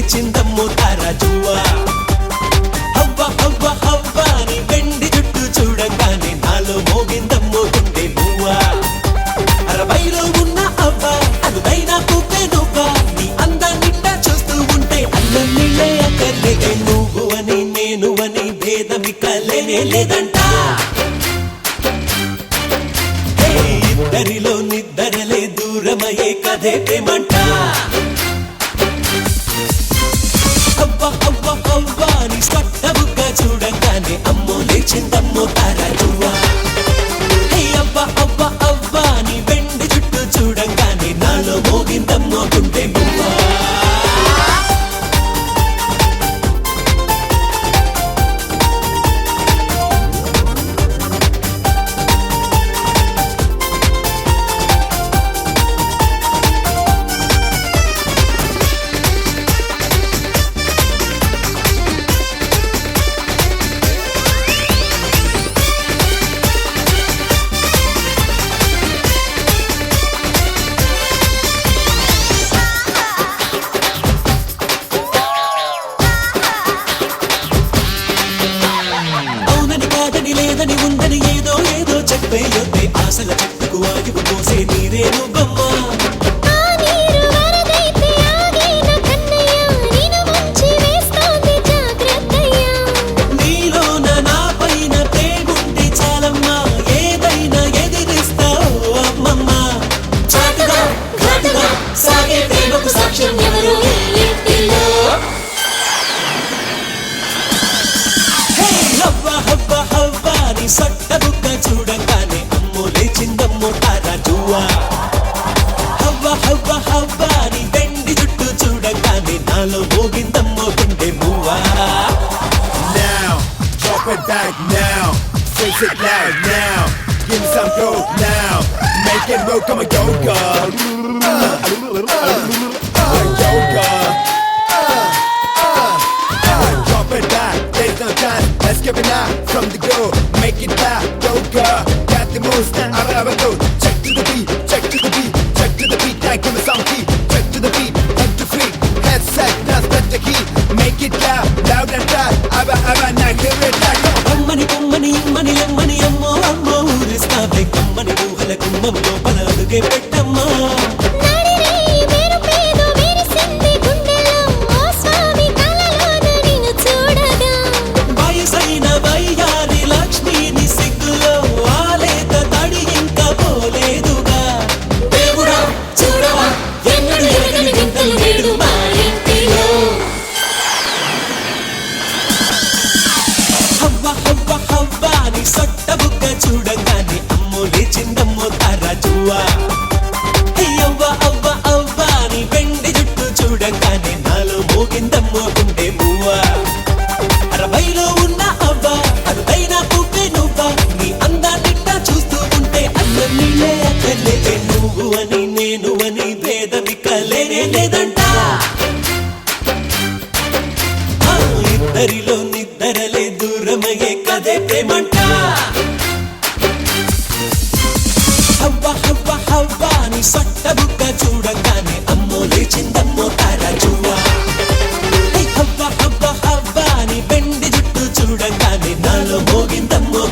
లేచిందమ్మో తారాజువ్వా హవ్వ హవ్వ హవ్వ నీ వెండి జుట్టు చూడంగానే నాలో మోగిందమ్మో గుండె నువ్వా అరవైలో ఉన్న అవ్వ అరుదైన పువ్వే నువ్వా నీ అందాన్నిండా చూస్తూ ఉంటే అన్నం నీళ్ళే అక్కర్లేదే నువ్వు అని నేను అని భేదమిక లేనే లేదంట ఇద్దరిలో నిద్దరలే దూరమయ్యే కథే ప్రేమంట హవ్వ హవ్వ హవ్వ నీ సొట్టబుగ్గ చూడంగానే అమ్మో లేచిందమ్మో తారాజువ్వా అవ్వ అవ్వ అవ్వ నీ వెండి జుట్టు చూడంగానే నాలో మోగిందమ్మో గుండె నువ్వా లేదని ఉందని ఏదో ఏదో చెప్పేయొద్దే ఆశల చెట్టుకు ఆగిపు పోసే నీరేను బొమ్మ నీలోన నా పైన ప్రేముంటే చాలమ్మా ఏదైనా ఎదిరిస్తావు అమ్మమ్మ చాటుగా ఘాటుగా సాగే ప్రేమకు సాక్ష్యం ఎవరు సొట్టబుగ్గ చూడంగానే అమ్మో లేచిందమ్మో తారాజువ్వా హవ్వ హవ్వ హవ్వ నీ వెండి జుట్టు చూడంగానే నాలో మోగిందమ్మో గుండె నువ్వా Now, drop it back now, face it loud now, give me some go now, make it move, come on, go girl, go girl, drop it back, there's no time, let's give it now, from the go, make it back, go girl, got the moves, now I go, check to the beat, check to the beat, check to the beat, now give me some key, check to the beat, head to feet, head set, dance, let the key, make it loud, loud and loud, now give it back, అమ్మని కొమ్మని ఇమ్మని MN అమ్మో అమ్మో ఊరిస్తావే కమ్మని ఊహల కుమ్మం లోపల అడుగే పెట్టమ్మా వయసైన వయ్యారి లక్ష్మిని సిగ్గులో ఆలేత తడి ఇంకా పోలేదుగా దేవుడా చూడవా ఎన్నడు ఎరగని వింతలు నేడు మా ఇంటిలో హవ్వ హవ్వ హవ్వ నీ సొట్టబుగ్గ చూడంగానే అమ్మో లేచిందమ్మో తారాజువ్వా అవ్వ అవ్వ అవ్వ నీ వెండి జుట్టు చూడంగానే నాలో మోగిందమ్మో గుండె నువ్వా అరవైలో ఉన్న అవ్వ అరుదైన పువ్వే నువ్వా నీ అందాన్నిండా చూస్తూ ఉంటే అన్నం నీళ్ళే అక్కర్లేదే నువ్వు అని నేను అని భేదమిక లేనే లేదంట ఇద్దరిలో నిద్దరలే దూరమయ్యే కదే ప్రేమంట హవ్వ హవ్వ హవ్వ నీ సొట్టబుగ్గ చూడంగానే అమ్మో లేచిందమ్మో తారాజువ్వా హవ్వ హవ్వ హవ్వ నీ వెండి జుట్టు చూడంగానే నాలో మోగిందమ్మో